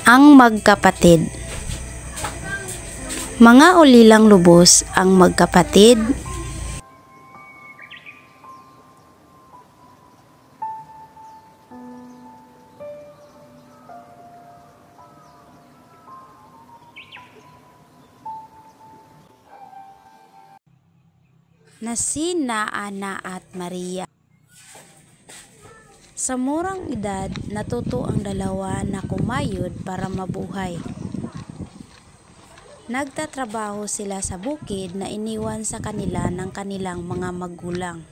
Ang magkapatid. Mga ulilang lubos ang magkapatid. Na sina Ana at Maria. Sa murang edad, natuto ang dalawa na kumayod para mabuhay. Nagtatrabaho sila sa bukid na iniwan sa kanila ng kanilang mga magulang.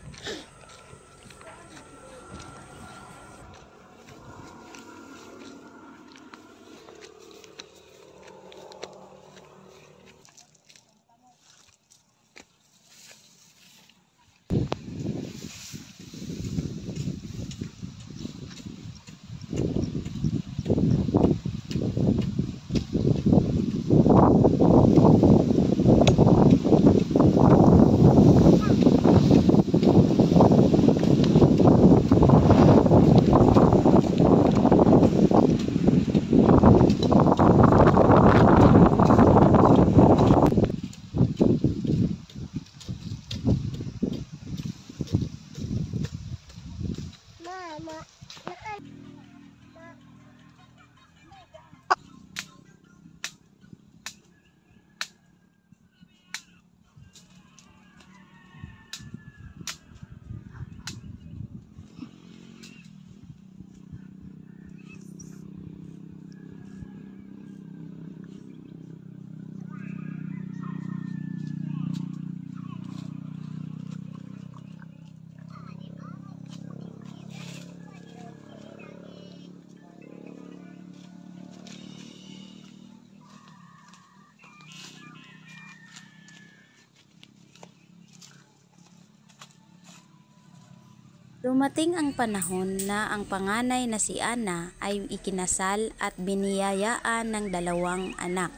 Dumating ang panahon na ang panganay na si Ana ay ikinasal at biniyayaan ng 2 anak.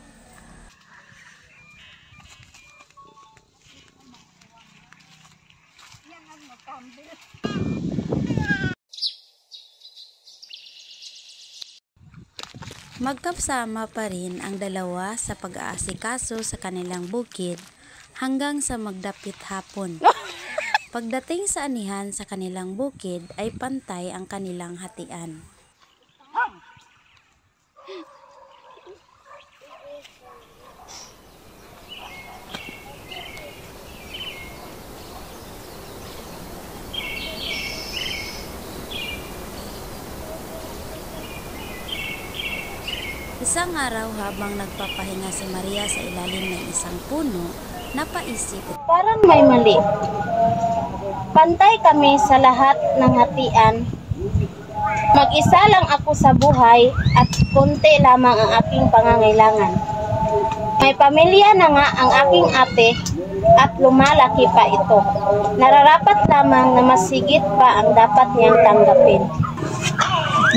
Magkasama pa rin ang dalawa sa pag-aasikaso sa kanilang bukid hanggang sa magdapit hapon. Pagdating sa anihan sa kanilang bukid ay pantay ang kanilang hatian. Isang araw habang nagpapahinga si Maria sa ilalim ng isang puno, napaisip, parang may mali. Pantay kami sa lahat ng hatian. Mag-isa lang ako sa buhay at konti lamang ang aking pangangailangan. May pamilya na nga ang aking ate at lumalaki pa ito. Nararapat lamang na mas higit pa ang dapat niyang tanggapin.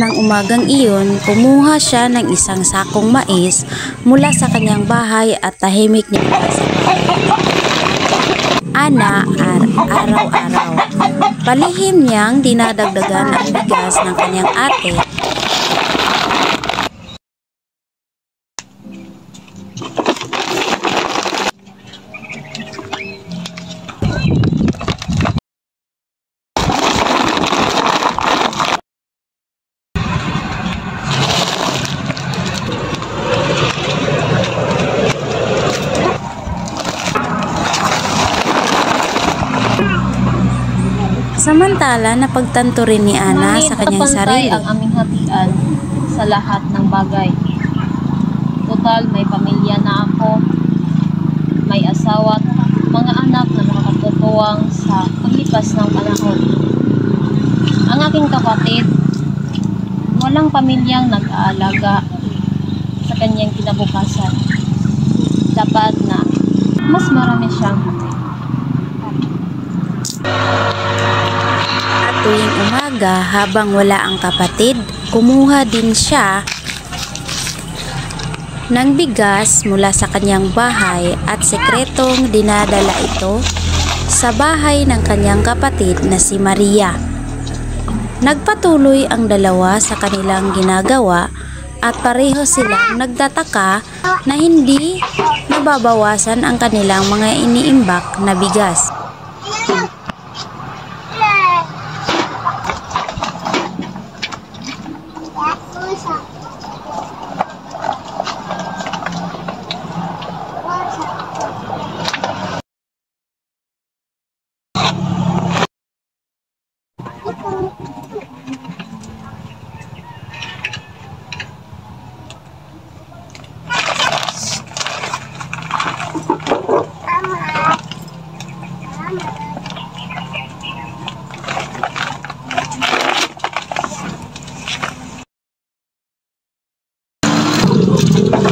Nang umagang iyon, kumuha siya ng isang sakong mais mula sa kanyang bahay at tahimik niya Ana araw-araw. Palihim niyang dinadagdagan ang bigas ng kanyang ate. Samantala, napagtanto rin ni Ana sa kanyang sarili. Ang aming hatian sa lahat ng bagay. Total, may pamilya na ako, may asawa at mga anak na makakatutuwang sa paglipas ng panahon. Ang aking kapatid, walang pamilyang nag-aalaga sa kanyang kinabukasan. Dapat na mas marami siyang hati. Tuwing umaga, habang wala ang kapatid, kumuha din siya ng bigas mula sa kanyang bahay at sekretong dinadala ito sa bahay ng kanyang kapatid na si Maria. Nagpatuloy ang dalawa sa kanilang ginagawa at pareho silang nagtataka na hindi nababawasan ang kanilang mga iniimbak na bigas.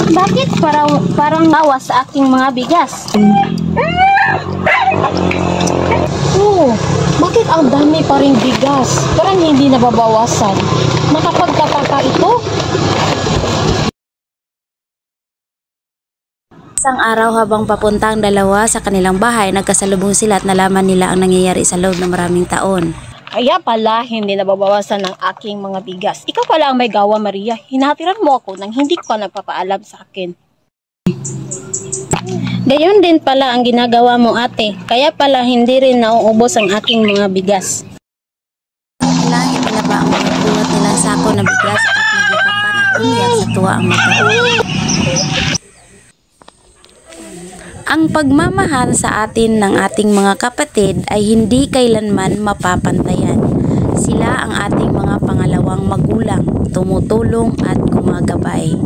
Bakit parang awas sa aking mga bigas? Oh, bakit ang dami pa ring bigas? Parang hindi nababawasan. Nakapagtataka ito? Isang araw habang papunta ang dalawa sa kanilang bahay, nagkasalubong sila at nalaman nila ang nangyayari sa loob ng maraming taon. Kaya pala hindi nababawasan ng aking mga bigas. Ikaw pala ang may gawa, Maria. Hinatiran mo ako nang hindi ka nagpapaalam sa akin. Gayon din pala ang ginagawa mo, ate. Kaya pala hindi rin nauubos ang aking mga bigas. Langit nila ba ang magbuhat nilang sako na bigas at nagyakapan at umiyak sa tuwa ang magkapatid. Ang pagmamahal sa atin ng ating mga kapatid ay hindi kailanman mapapantayan. Sila ang ating mga pangalawang magulang, tumutulong at gumagabay.